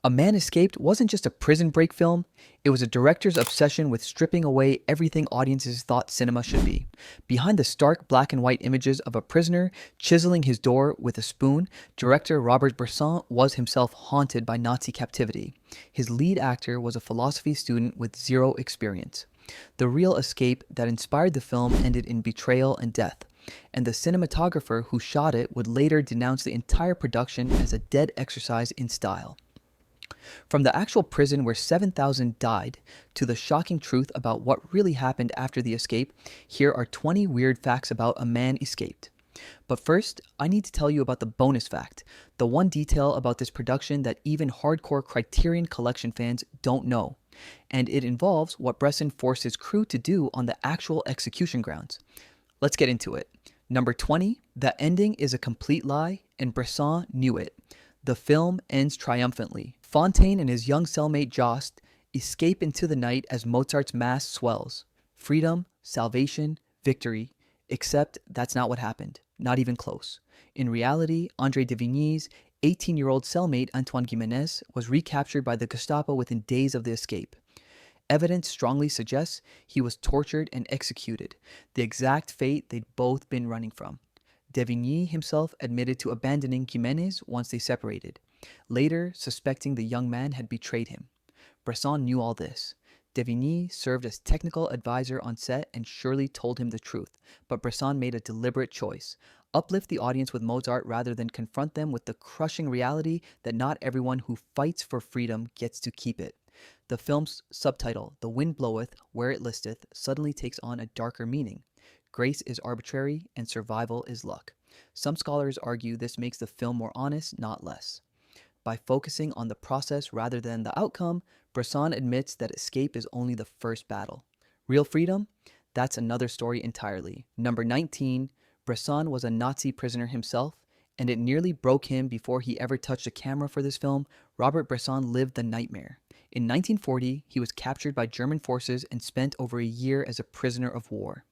A Man Escaped wasn't just a prison break film, it was a director's obsession with stripping away everything audiences thought cinema should be. Behind the stark black and white images of a prisoner chiseling his door with a spoon, director Robert Bresson was himself haunted by Nazi captivity. His lead actor was a philosophy student with zero experience. The real escape that inspired the film ended in betrayal and death, and the cinematographer who shot it would later denounce the entire production as a dead exercise in style. From the actual prison where 7,000 died to the shocking truth about what really happened after the escape, here are 20 weird facts about A Man Escaped. But first, I need to tell you about the bonus fact, the one detail about this production that even hardcore Criterion Collection fans don't know. And it involves what Bresson forced his crew to do on the actual execution grounds. Let's get into it. Number 20, the ending is a complete lie, and Bresson knew it. The film ends triumphantly. Fontaine and his young cellmate Jost escape into the night as Mozart's mass swells. Freedom, salvation, victory. Except that's not what happened. Not even close. In reality, André Devigny's 18-year-old cellmate Antoine Gimenez was recaptured by the Gestapo within days of the escape. Evidence strongly suggests he was tortured and executed, the exact fate they'd both been running from. Devigny himself admitted to abandoning Gimenez once they separated, later suspecting the young man had betrayed him. Bresson knew all this. Devigny served as technical advisor on set and surely told him the truth, but Bresson made a deliberate choice. Uplift the audience with Mozart rather than confront them with the crushing reality that not everyone who fights for freedom gets to keep it. The film's subtitle, "The Wind Bloweth Where It Listeth," suddenly takes on a darker meaning. Grace is arbitrary and survival is luck. Some scholars argue this makes the film more honest, not less. By focusing on the process rather than the outcome, Bresson admits that escape is only the first battle. Real freedom? That's another story entirely. Number 19, Bresson was a Nazi prisoner himself, and it nearly broke him before he ever touched a camera for this film. Robert Bresson lived the nightmare. In 1940, he was captured by German forces and spent over a year as a prisoner of war.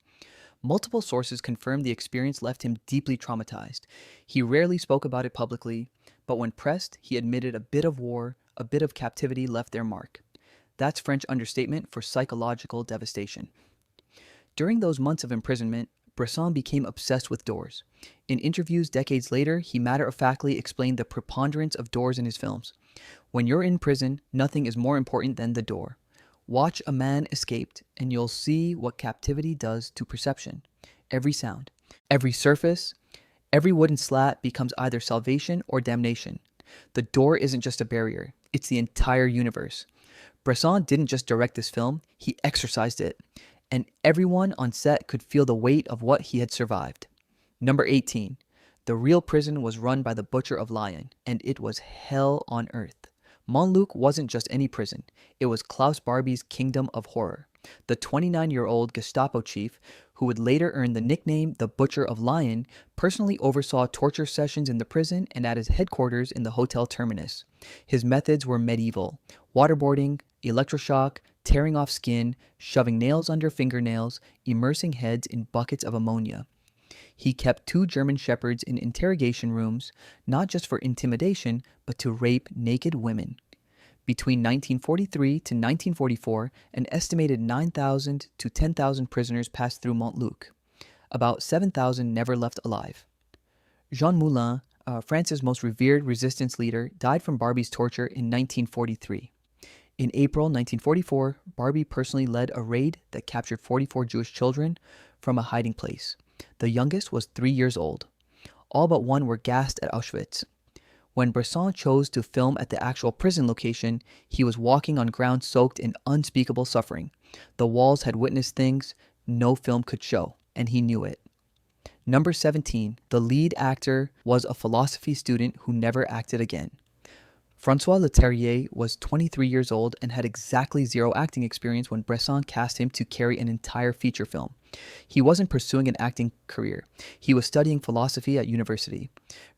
Multiple sources confirmed the experience left him deeply traumatized. He rarely spoke about it publicly, but when pressed, he admitted a bit of war, a bit of captivity left their mark. That's French understatement for psychological devastation. During those months of imprisonment, Bresson became obsessed with doors. In interviews decades later, he matter-of-factly explained the preponderance of doors in his films. When you're in prison, nothing is more important than the door. Watch A Man Escaped, and you'll see what captivity does to perception. Every sound, every surface, every wooden slat becomes either salvation or damnation. The door isn't just a barrier, it's the entire universe. Bresson didn't just direct this film, he exercised it. And everyone on set could feel the weight of what he had survived. Number 18. The real prison was run by the Butcher of Lyon, and it was hell on earth. Montluc wasn't just any prison. It was Klaus Barbie's kingdom of horror. The 29-year-old Gestapo chief, who would later earn the nickname the Butcher of Lyon, personally oversaw torture sessions in the prison and at his headquarters in the Hotel Terminus. His methods were medieval: waterboarding, electroshock, tearing off skin, shoving nails under fingernails, immersing heads in buckets of ammonia. He kept 2 German shepherds in interrogation rooms, not just for intimidation, but to rape naked women. Between 1943 to 1944, an estimated 9,000 to 10,000 prisoners passed through Montluc. About 7,000 never left alive. Jean Moulin, France's most revered resistance leader, died from Barbie's torture in 1943. In April 1944, Barbie personally led a raid that captured 44 Jewish children from a hiding place. The youngest was 3 years old. All but one were gassed at Auschwitz. When Bresson chose to film at the actual prison location, he was walking on ground soaked in unspeakable suffering. The walls had witnessed things no film could show, and he knew it. Number 17, the lead actor was a philosophy student who never acted again. François Leterrier was 23 years old and had exactly zero acting experience when Bresson cast him to carry an entire feature film. He wasn't pursuing an acting career. He was studying philosophy at university.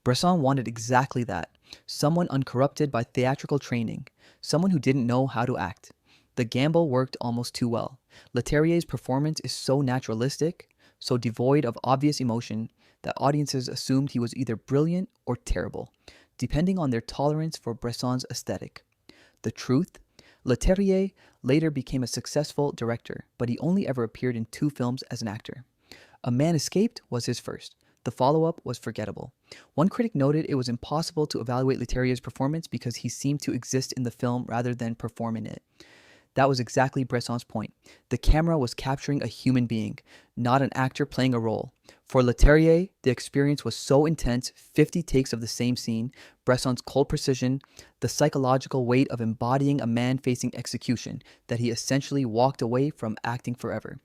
Bresson wanted exactly that: someone uncorrupted by theatrical training, someone who didn't know how to act. The gamble worked almost too well. Leterrier's performance is so naturalistic, so devoid of obvious emotion, that audiences assumed he was either brilliant or terrible, depending on their tolerance for Bresson's aesthetic. The truth? Leterrier later became a successful director, but he only ever appeared in 2 films as an actor. A Man Escaped was his first. The follow-up was forgettable. One critic noted it was impossible to evaluate Leterrier's performance because he seemed to exist in the film rather than perform in it. That was exactly Bresson's point. The camera was capturing a human being, not an actor playing a role. For Leterrier, the experience was so intense, 50 takes of the same scene, Bresson's cold precision, the psychological weight of embodying a man facing execution, that he essentially walked away from acting forever.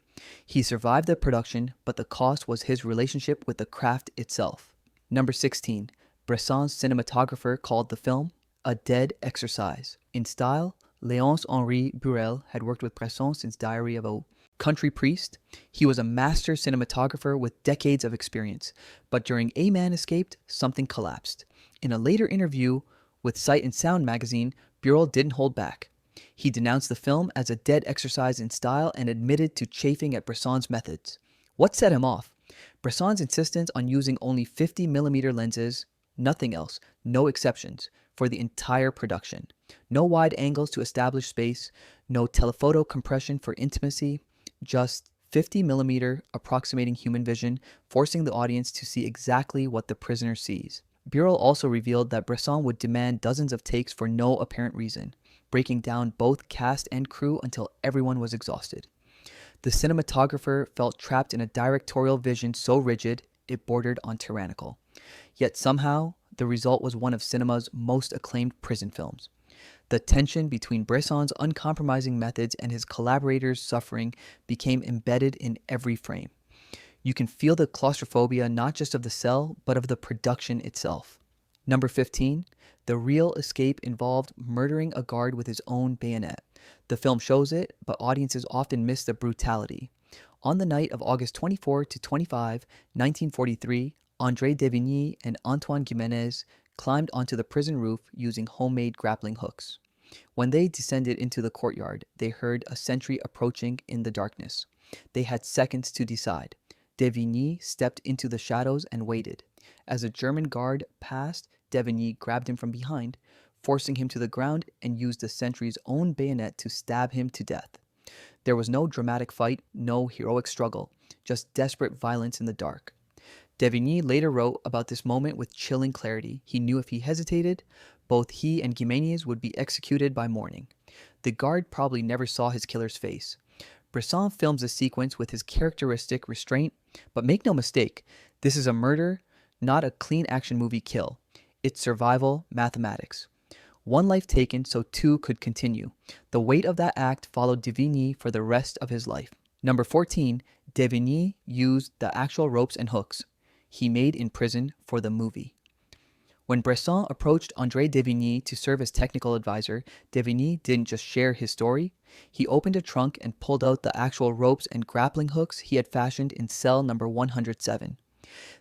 He survived the production, but the cost was his relationship with the craft itself. Number 16. Bresson's cinematographer called the film a dead exercise. In style, Léonce-Henri Burel had worked with Bresson since Diary of a Country Priest. He was a master cinematographer with decades of experience, but during A Man Escaped, something collapsed. In a later interview with Sight and Sound magazine, Burel didn't hold back. He denounced the film as a dead exercise in style and admitted to chafing at Bresson's methods. What set him off? Bresson's insistence on using only 50mm lenses, nothing else, no exceptions, for the entire production. No wide angles to establish space, no telephoto compression for intimacy, just 50mm approximating human vision, forcing the audience to see exactly what the prisoner sees. Burel also revealed that Bresson would demand dozens of takes for no apparent reason, breaking down both cast and crew until everyone was exhausted. The cinematographer felt trapped in a directorial vision so rigid it bordered on tyrannical. Yet somehow, the result was one of cinema's most acclaimed prison films. The tension between Bresson's uncompromising methods and his collaborators' suffering became embedded in every frame. You can feel the claustrophobia not just of the cell, but of the production itself. Number 15. The real escape involved murdering a guard with his own bayonet. The film shows it, but audiences often miss the brutality. On the night of August 24 to 25, 1943, André Devigny and Antoine Gimenez climbed onto the prison roof using homemade grappling hooks. When they descended into the courtyard, they heard a sentry approaching in the darkness. They had seconds to decide. Devigny stepped into the shadows and waited. As a German guard passed, Devigny grabbed him from behind, forcing him to the ground, and used the sentry's own bayonet to stab him to death. There was no dramatic fight, no heroic struggle, just desperate violence in the dark. Devigny later wrote about this moment with chilling clarity. He knew if he hesitated, both he and Gimenez would be executed by morning. The guard probably never saw his killer's face. Bresson films the sequence with his characteristic restraint, but make no mistake, this is a murder, not a clean action movie kill. It's survival mathematics. One life taken so 2 could continue. The weight of that act followed Devigny for the rest of his life. Number 14, Devigny used the actual ropes and hooks he made in prison for the movie. When Bresson approached André Devigny to serve as technical advisor, Devigny didn't just share his story. He opened a trunk and pulled out the actual ropes and grappling hooks he had fashioned in cell number 107.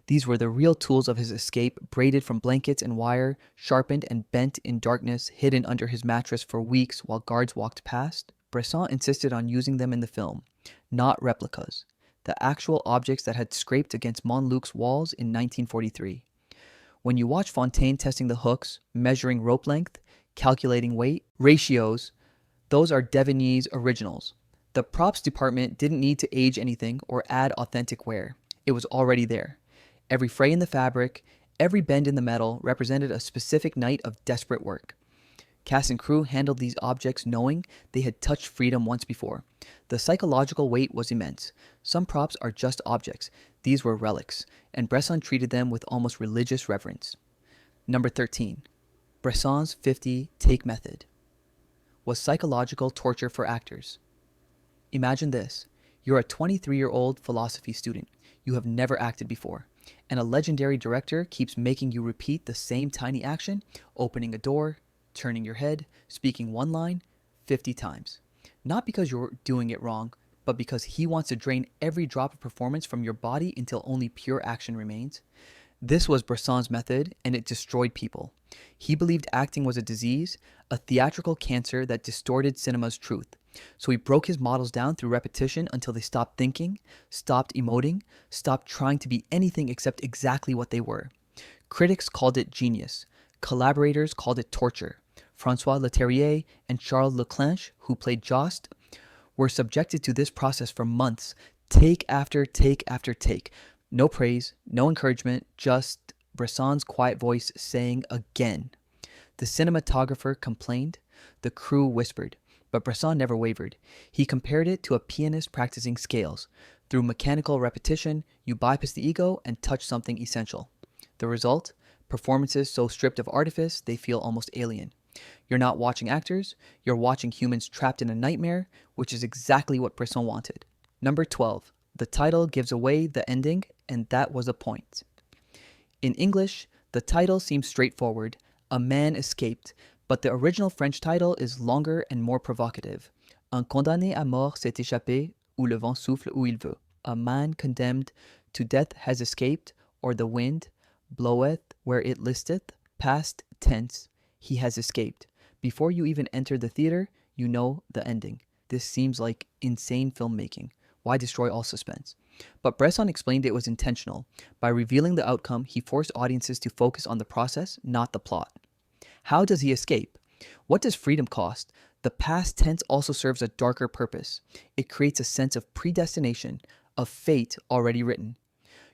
These were the real tools of his escape, braided from blankets and wire, sharpened and bent in darkness, hidden under his mattress for weeks while guards walked past. Bresson insisted on using them in the film, not replicas, the actual objects that had scraped against Montluc's walls in 1943. When you watch Fontaine testing the hooks, measuring rope length, calculating weight, ratios, those are Devigny's originals. The props department didn't need to age anything or add authentic wear. It was already there. Every fray in the fabric, every bend in the metal represented a specific night of desperate work. Cast and crew handled these objects knowing they had touched freedom once before. The psychological weight was immense. Some props are just objects. These were relics, and Bresson treated them with almost religious reverence. Number 13. Bresson's 50-take method was psychological torture for actors. Imagine this. You're a 23-year-old philosophy student. You have never acted before, and a legendary director keeps making you repeat the same tiny action, opening a door, turning your head, speaking one line 50 times. Not because you're doing it wrong, but because he wants to drain every drop of performance from your body until only pure action remains. This was Bresson's method, and it destroyed people. He believed acting was a disease, a theatrical cancer that distorted cinema's truth. So he broke his models down through repetition until they stopped thinking, stopped emoting, stopped trying to be anything except exactly what they were. Critics called it genius. Collaborators called it torture. Francois Leterrier and Charles Leclanche, who played Jost, were subjected to this process for months, take after take after take. No praise, no encouragement, just Bresson's quiet voice saying again. The cinematographer complained, the crew whispered, but Bresson never wavered. He compared it to a pianist practicing scales. Through mechanical repetition, you bypass the ego and touch something essential. The result? Performances so stripped of artifice they feel almost alien. You're not watching actors, you're watching humans trapped in a nightmare, which is exactly what Bresson wanted. Number 12. The title gives away the ending, and that was a point. In English, the title seems straightforward, A Man Escaped, but the original French title is longer and more provocative. Un condamné à mort s'est échappé, ou le vent souffle où il veut. A man condemned to death has escaped, or the wind bloweth where it listeth. Past tense, he has escaped. Before you even enter the theater, you know the ending. This seems like insane filmmaking. Why destroy all suspense? But Bresson explained it was intentional. By revealing the outcome, he forced audiences to focus on the process, not the plot. How does he escape? What does freedom cost? The past tense also serves a darker purpose. It creates a sense of predestination, of fate already written.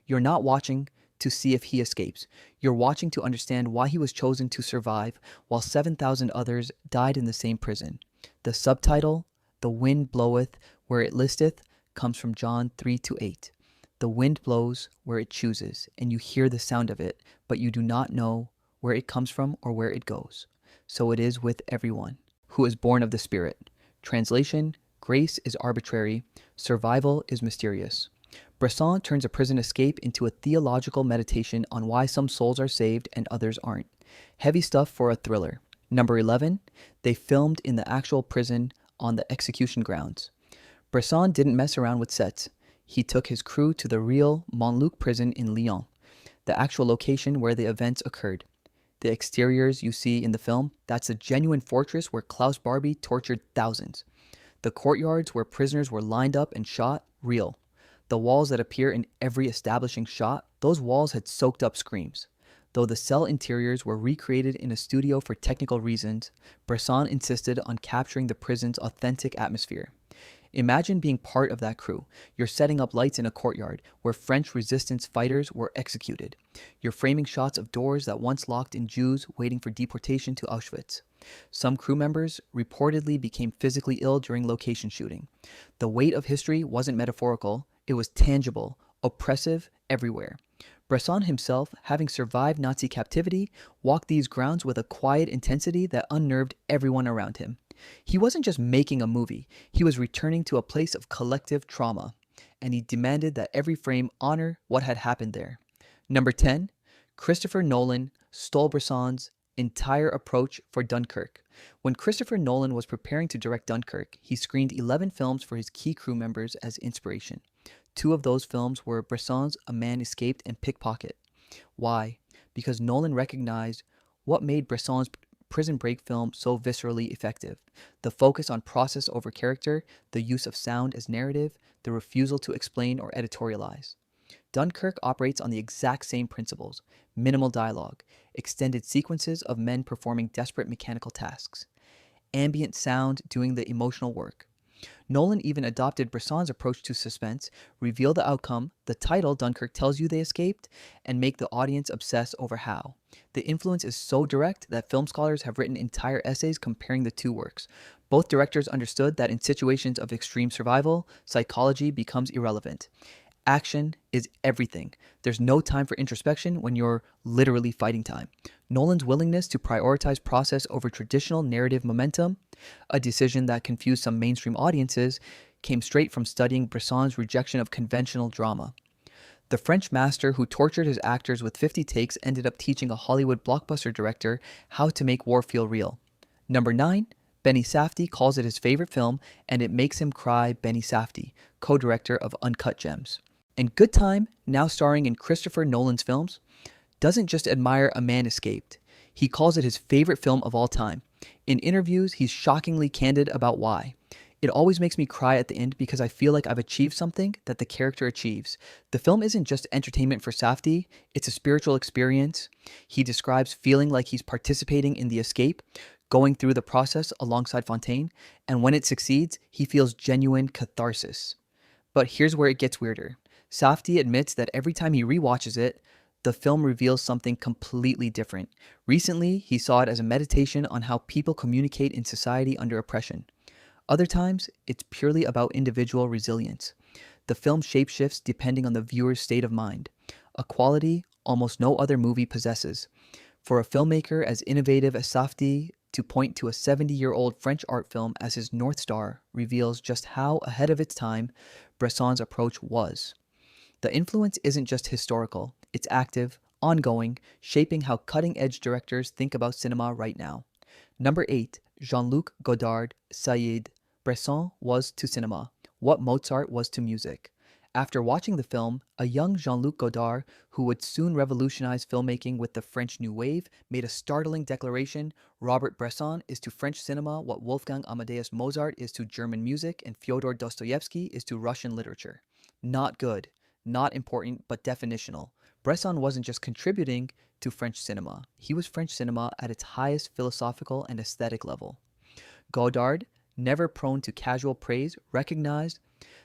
You're not watching to see if he escapes. You're watching to understand why he was chosen to survive while 7,000 others died in the same prison. The subtitle, The Wind Bloweth Where It Listeth, comes from John 3-8. The wind blows where it chooses, and you hear the sound of it, but you do not know where it comes from or where it goes. So it is with everyone who is born of the Spirit. Translation, grace is arbitrary, survival is mysterious. Bresson turns a prison escape into a theological meditation on why some souls are saved and others aren't. Heavy stuff for a thriller. Number 11, they filmed in the actual prison on the execution grounds. Bresson didn't mess around with sets. He took his crew to the real Montluc prison in Lyon, the actual location where the events occurred. The exteriors you see in the film, that's a genuine fortress where Klaus Barbie tortured thousands. The courtyards where prisoners were lined up and shot, real. The walls that appear in every establishing shot, those walls had soaked up screams. Though the cell interiors were recreated in a studio for technical reasons, Bresson insisted on capturing the prison's authentic atmosphere. Imagine being part of that crew. You're setting up lights in a courtyard where French resistance fighters were executed. You're framing shots of doors that once locked in Jews waiting for deportation to Auschwitz. Some crew members reportedly became physically ill during location shooting. The weight of history wasn't metaphorical, it was tangible, oppressive everywhere. Bresson himself, having survived Nazi captivity, walked these grounds with a quiet intensity that unnerved everyone around him. He wasn't just making a movie, he was returning to a place of collective trauma, and he demanded that every frame honor what had happened there. Number 10, Christopher Nolan stole Bresson's entire approach for Dunkirk. When Christopher Nolan was preparing to direct Dunkirk, he screened 11 films for his key crew members as inspiration. 2 of those films were Bresson's A Man Escaped and Pickpocket. Why? Because Nolan recognized what made Bresson's Prison Break film so viscerally effective. The focus on process over character, the use of sound as narrative, the refusal to explain or editorialize. Dunkirk operates on the exact same principles: minimal dialogue, extended sequences of men performing desperate mechanical tasks, ambient sound doing the emotional work. Nolan even adopted Bresson's approach to suspense, reveal the outcome, the title Dunkirk tells you they escaped, and make the audience obsess over how. The influence is so direct that film scholars have written entire essays comparing the two works. Both directors understood that in situations of extreme survival, psychology becomes irrelevant. Action is everything. There's no time for introspection when you're literally fighting time. Nolan's willingness to prioritize process over traditional narrative momentum, a decision that confused some mainstream audiences, came straight from studying Bresson's rejection of conventional drama. The French master who tortured his actors with 50 takes ended up teaching a Hollywood blockbuster director how to make war feel real. Number 9, Benny Safdie calls it his favorite film, and it makes him cry. Benny Safdie, co-director of Uncut Gems. And Good Time, now starring in Christopher Nolan's films, doesn't just admire A Man Escaped. He calls it his favorite film of all time. In interviews, he's shockingly candid about why. It always makes me cry at the end because I feel like I've achieved something that the character achieves. The film isn't just entertainment for Safdie, it's a spiritual experience. He describes feeling like he's participating in the escape. going through the process alongside Fontaine, and when it succeeds, he feels genuine catharsis. But here's where it gets weirder. Safdie admits that every time he rewatches it, the film reveals something completely different. Recently, he saw it as a meditation on how people communicate in society under oppression. Other times, it's purely about individual resilience. The film shapeshifts depending on the viewer's state of mind, a quality almost no other movie possesses. For a filmmaker as innovative as Safdie, to point to a 70-year-old French art film as his North Star reveals just how ahead of its time Bresson's approach was. The influence isn't just historical, it's active, ongoing, shaping how cutting-edge directors think about cinema right now. Number 8, Jean-Luc Godard, Saïd. Bresson was to cinema what Mozart was to music. After watching the film, a young Jean-Luc Godard, who would soon revolutionize filmmaking with the French New Wave, made a startling declaration: Robert Bresson is to French cinema what Wolfgang Amadeus Mozart is to German music and Fyodor Dostoevsky is to Russian literature. Not good, not important, but definitional. Bresson wasn't just contributing to French cinema, he was French cinema at its highest philosophical and aesthetic level. Godard, never prone to casual praise, recognized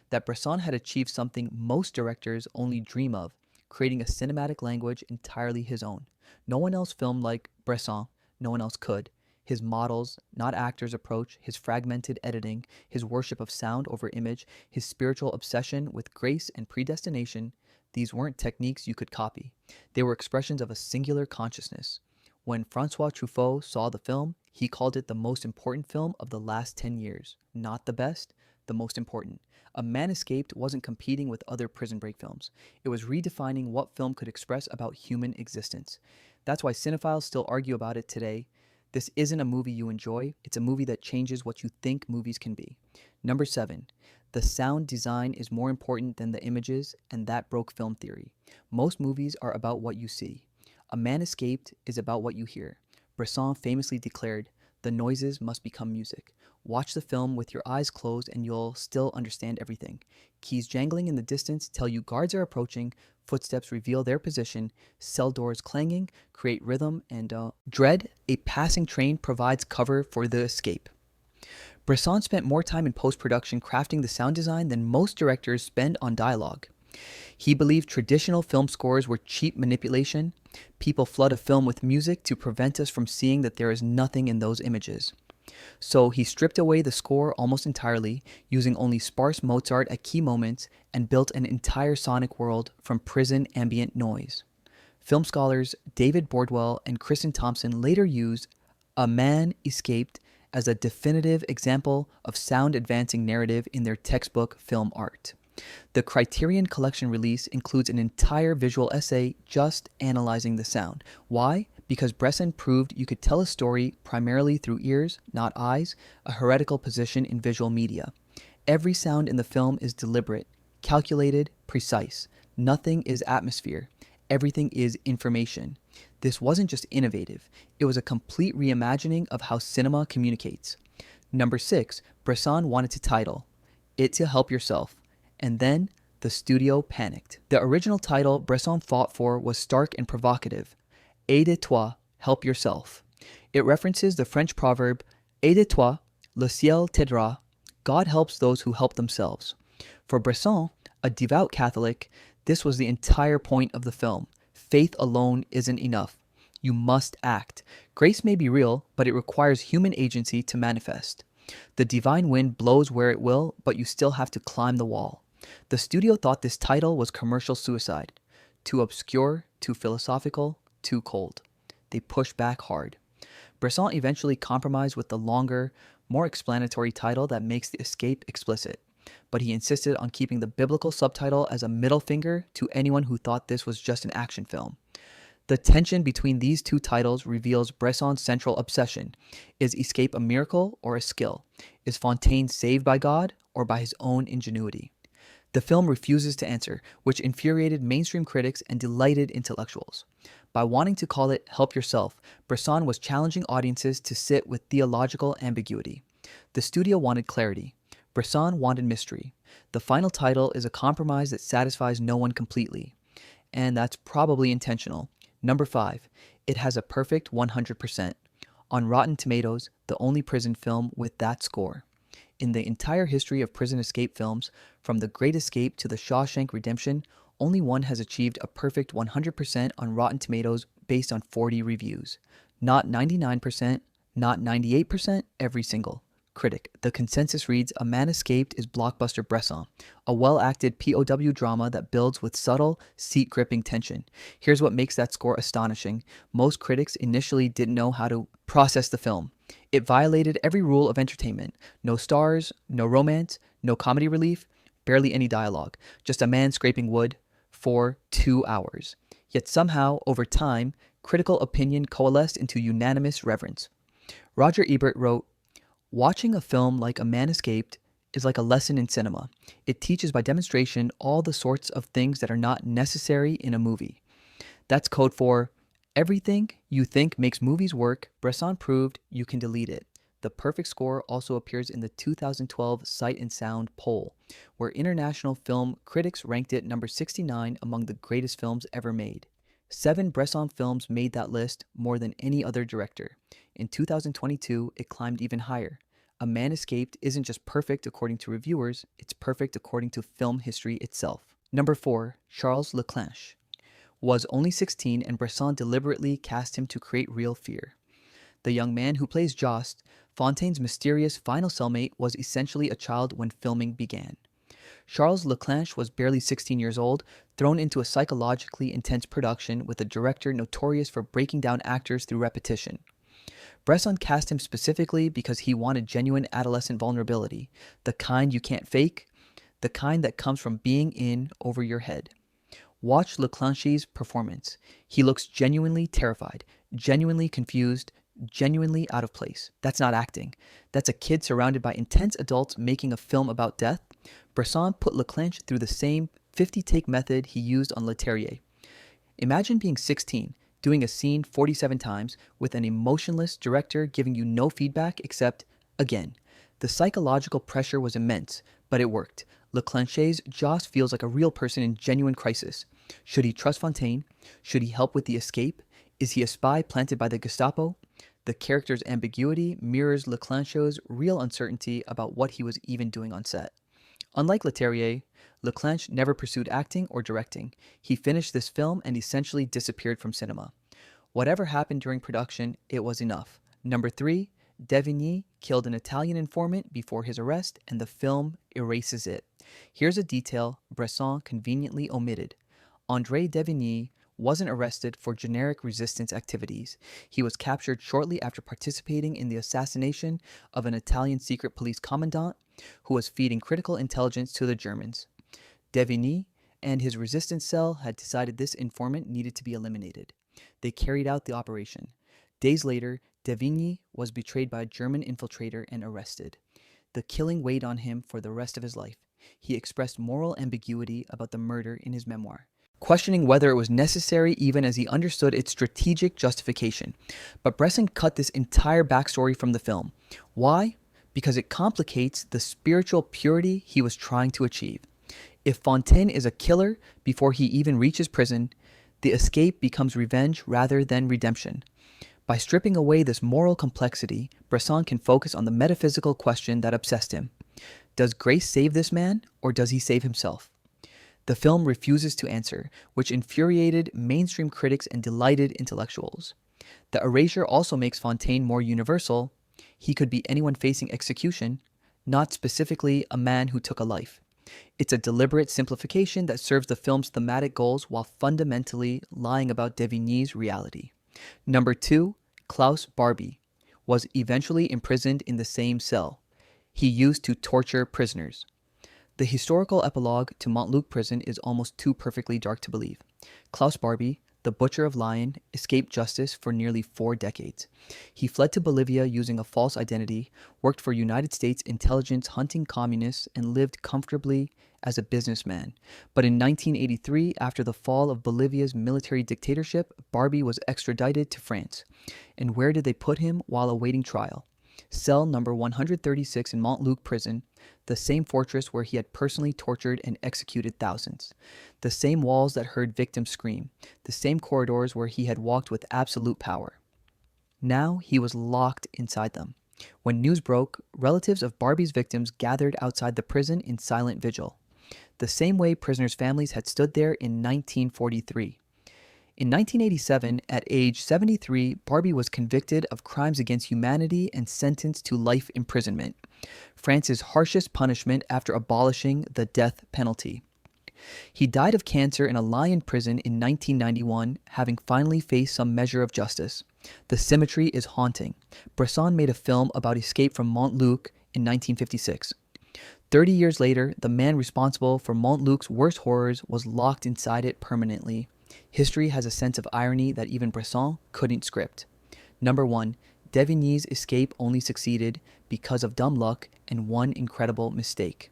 that Bresson had achieved something most directors only dream of, creating a cinematic language entirely his own. No one else filmed like Bresson, no one else could. His models, not actors' approach, his fragmented editing, his worship of sound over image, his spiritual obsession with grace and predestination, these weren't techniques you could copy. They were expressions of a singular consciousness. When Francois Truffaut saw the film, he called it the most important film of the last 10 years. Not the best, the most important. A Man Escaped wasn't competing with other prison break films. It was redefining what film could express about human existence. That's why cinephiles still argue about it today. This isn't a movie you enjoy, it's a movie that changes what you think movies can be. Number 7, the sound design is more important than the images, and that broke film theory. Most movies are about what you see. A Man Escaped is about what you hear. Bresson famously declared, "The noises must become music." Watch the film with your eyes closed and you'll still understand everything. Keys jangling in the distance tell you guards are approaching, footsteps reveal their position, cell doors clanging create rhythm, and dread, a passing train provides cover for the escape. Bresson spent more time in post-production crafting the sound design than most directors spend on dialogue. He believed traditional film scores were cheap manipulation. People flood a film with music to prevent us from seeing that there is nothing in those images. So he stripped away the score almost entirely, using only sparse Mozart at key moments, and built an entire sonic world from prison ambient noise. Film scholars David Bordwell and Kristen Thompson later used A Man Escaped as a definitive example of sound-advancing narrative in their textbook Film Art. The Criterion Collection release includes an entire visual essay just analyzing the sound. Why? Because Bresson proved you could tell a story primarily through ears, not eyes, a heretical position in visual media. Every sound in the film is deliberate, calculated, precise. Nothing is atmosphere. Everything is information. This wasn't just innovative. It was a complete reimagining of how cinema communicates. Number 6, Bresson wanted to title it to Help Yourself. And then the studio panicked. The original title Bresson fought for was stark and provocative. Aide-toi, help yourself. It references the French proverb, Aide-toi, le ciel t'aidera. God helps those who help themselves. For Bresson, a devout Catholic, this was the entire point of the film. Faith alone isn't enough. You must act. Grace may be real, but it requires human agency to manifest. The divine wind blows where it will, but you still have to climb the wall. The studio thought this title was commercial suicide. Too obscure, too philosophical, too cold. They pushed back hard. Bresson eventually compromised with the longer, more explanatory title that makes the escape explicit, but he insisted on keeping the biblical subtitle as a middle finger to anyone who thought this was just an action film. The tension between these two titles reveals Bresson's central obsession. Is escape a miracle or a skill? Is Fontaine saved by God or by his own ingenuity? The film refuses to answer, which infuriated mainstream critics and delighted intellectuals. By wanting to call it Help Yourself, Bresson was challenging audiences to sit with theological ambiguity. The studio wanted clarity. Bresson wanted mystery. The final title is a compromise that satisfies no one completely. And that's probably intentional. Number 5, it has a perfect 100%. On Rotten Tomatoes, the only prison film with that score. In the entire history of prison escape films, from The Great Escape to The Shawshank Redemption, only one has achieved a perfect 100% on Rotten Tomatoes based on 40 reviews. Not 99%, not 98%, every single. Critic. The consensus reads, A Man Escaped is blockbuster Bresson, a well-acted POW drama that builds with subtle, seat-gripping tension. Here's what makes that score astonishing. Most critics initially didn't know how to process the film. It violated every rule of entertainment. No stars, no romance, no comedy relief, barely any dialogue. Just a man scraping wood for 2 hours. Yet somehow, over time, critical opinion coalesced into unanimous reverence. Roger Ebert wrote, Watching a film like A Man Escaped is like a lesson in cinema. It teaches by demonstration all the sorts of things that are not necessary in a movie. That's code for everything you think makes movies work, Bresson proved you can delete it. The perfect score also appears in the 2012 Sight and Sound poll, where international film critics ranked it number 69 among the greatest films ever made. 7 Bresson films made that list, more than any other director. In 2022, it climbed even higher. A Man Escaped isn't just perfect according to reviewers, it's perfect according to film history itself. Number 4, Charles Leclanche. Was only 16 and Bresson deliberately cast him to create real fear. The young man who plays Jost, Fontaine's mysterious final cellmate, was essentially a child when filming began. Charles Leclanche was barely 16 years old, thrown into a psychologically intense production with a director notorious for breaking down actors through repetition. Bresson cast him specifically because he wanted genuine adolescent vulnerability, the kind you can't fake, the kind that comes from being in over your head. Watch Leclanche's performance. He looks genuinely terrified, genuinely confused, genuinely out of place. That's not acting. That's a kid surrounded by intense adults making a film about death. Bresson put Leclanche through the same 50-take method he used on Leterrier. Imagine being 16, doing a scene 47 times, with an emotionless director giving you no feedback except, again. The psychological pressure was immense, but it worked. Leclanche's Jost feels like a real person in genuine crisis. Should he trust Fontaine? Should he help with the escape? Is he a spy planted by the Gestapo? The character's ambiguity mirrors Leclanche's real uncertainty about what he was even doing on set. Unlike Leterrier, Leclanche never pursued acting or directing. He finished this film and essentially disappeared from cinema. Whatever happened during production, it was enough. Number 3, Devigny killed an Italian informant before his arrest, and the film erases it. Here's a detail Bresson conveniently omitted. André Devigny wasn't arrested for generic resistance activities. He was captured shortly after participating in the assassination of an Italian secret police commandant who was feeding critical intelligence to the Germans. Devigny and his resistance cell had decided this informant needed to be eliminated. They carried out the operation. Days later, Devigny was betrayed by a German infiltrator and arrested. The killing weighed on him for the rest of his life. He expressed moral ambiguity about the murder in his memoir, questioning whether it was necessary even as he understood its strategic justification. But Bresson cut this entire backstory from the film. Why? Because it complicates the spiritual purity he was trying to achieve. If Fontaine is a killer before he even reaches prison, the escape becomes revenge rather than redemption. By stripping away this moral complexity, Bresson can focus on the metaphysical question that obsessed him. Does grace save this man, or does he save himself? The film refuses to answer, which infuriated mainstream critics and delighted intellectuals. The erasure also makes Fontaine more universal. He could be anyone facing execution, not specifically a man who took a life. It's a deliberate simplification that serves the film's thematic goals while fundamentally lying about Devigny's reality. Number 2, Klaus Barbie was eventually imprisoned in the same cell he used to torture prisoners. The historical epilogue to Montluc prison is almost too perfectly dark to believe. Klaus Barbie, the butcher of Lyon, escaped justice for nearly 4 decades. He fled to Bolivia using a false identity, worked for United States intelligence hunting communists, and lived comfortably as a businessman. But in 1983, after the fall of Bolivia's military dictatorship, Barbie was extradited to France. And where did they put him while awaiting trial? Cell number 136 in Montluc prison, the same fortress where he had personally tortured and executed thousands. The same walls that heard victims scream, the same corridors where he had walked with absolute power. Now he was locked inside them. When news broke, relatives of Barbie's victims gathered outside the prison in silent vigil, the same way prisoners' families had stood there in 1943. In 1987, at age 73, Barbie was convicted of crimes against humanity and sentenced to life imprisonment, France's harshest punishment after abolishing the death penalty. He died of cancer in a lie-in prison in 1991, having finally faced some measure of justice. The symmetry is haunting. Bresson made a film about escape from Montluc in 1956. 30 years later, the man responsible for Montluc's worst horrors was locked inside it permanently. History has a sense of irony that even Bresson couldn't script. Number 1. Devigny's escape only succeeded because of dumb luck and one incredible mistake.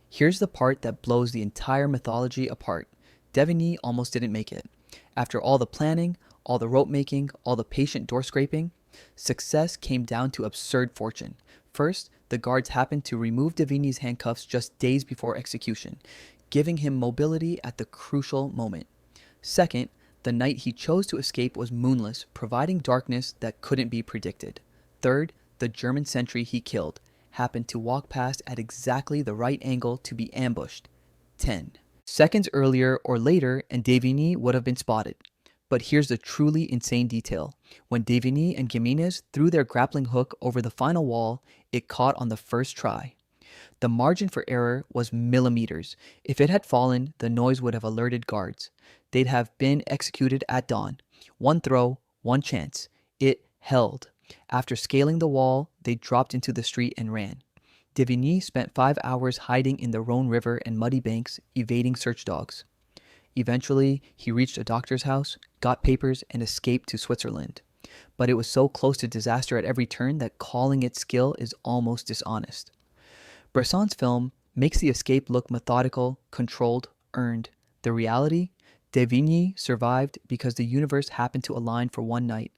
Here's the part that blows the entire mythology apart. Devigny almost didn't make it. After all the planning, all the rope making, all the patient door scraping, success came down to absurd fortune. First, the guards happened to remove Devigny's handcuffs just days before execution, giving him mobility at the crucial moment. Second, the night he chose to escape was moonless, providing darkness that couldn't be predicted. Third, the German sentry he killed happened to walk past at exactly the right angle to be ambushed. 10 seconds earlier or later, and Devigny would have been spotted. But here's the truly insane detail. When Devigny and Gimenez threw their grappling hook over the final wall, it caught on the first try. The margin for error was millimeters. If it had fallen, the noise would have alerted guards. They'd have been executed at dawn. One throw, one chance. It held. After scaling the wall, they dropped into the street and ran. Devigny spent 5 hours hiding in the Rhone River and muddy banks, evading search dogs. Eventually, he reached a doctor's house, got papers, and escaped to Switzerland. But it was so close to disaster at every turn that calling it skill is almost dishonest. Bresson's film makes the escape look methodical, controlled, earned. The reality? Devigny survived because the universe happened to align for one night.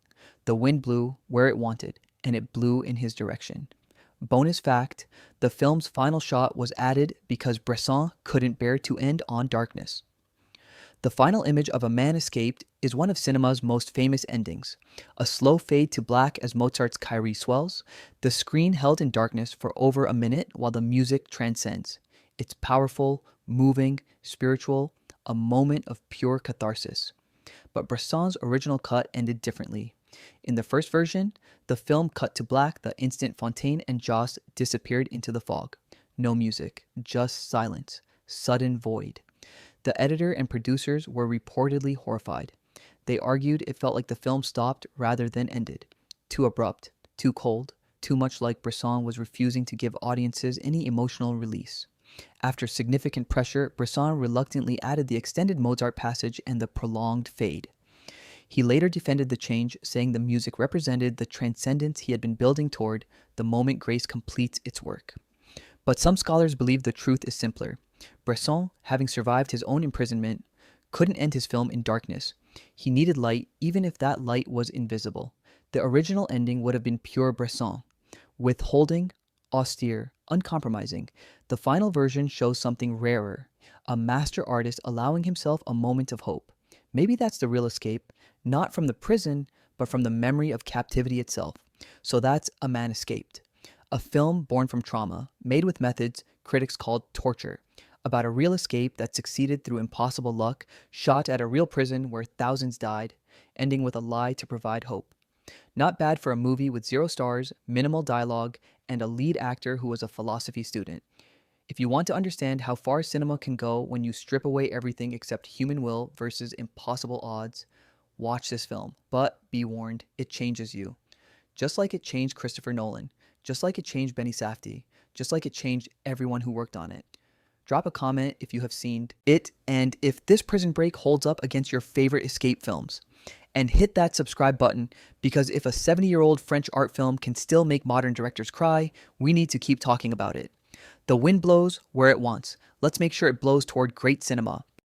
The wind blew where it wanted, and it blew in his direction. Bonus fact, the film's final shot was added because Bresson couldn't bear to end on darkness. The final image of A Man Escaped is one of cinema's most famous endings. A slow fade to black as Mozart's Kyrie swells, the screen held in darkness for over a minute while the music transcends. It's powerful, moving, spiritual, a moment of pure catharsis. But Bresson's original cut ended differently. In the first version, the film cut to black the instant Fontaine and Josse disappeared into the fog. No music, just silence, sudden void. The editor and producers were reportedly horrified. They argued it felt like the film stopped rather than ended. Too abrupt, too cold, too much like Bresson was refusing to give audiences any emotional release. After significant pressure, Bresson reluctantly added the extended Mozart passage and the prolonged fade. He later defended the change, saying the music represented the transcendence he had been building toward the moment grace completes its work. But some scholars believe the truth is simpler. Bresson, having survived his own imprisonment, couldn't end his film in darkness. He needed light, even if that light was invisible. The original ending would have been pure Bresson, withholding, austere, uncompromising. The final version shows something rarer, a master artist allowing himself a moment of hope. Maybe that's the real escape, not from the prison, but from the memory of captivity itself. So that's A Man Escaped, a film born from trauma, made with methods critics called torture, about a real escape that succeeded through impossible luck, shot at a real prison where thousands died, ending with a lie to provide hope. Not bad for a movie with 0 stars, minimal dialogue, and a lead actor who was a philosophy student. If you want to understand how far cinema can go when you strip away everything except human will versus impossible odds, watch this film. But be warned, it changes you. Just like it changed Christopher Nolan, just like it changed Benny Safdie, just like it changed everyone who worked on it. Drop a comment if you have seen it and if this Prison Break holds up against your favorite escape films. And hit that subscribe button, because if a 70-year-old French art film can still make modern directors cry, we need to keep talking about it. The wind blows where it wants. Let's make sure it blows toward great cinema.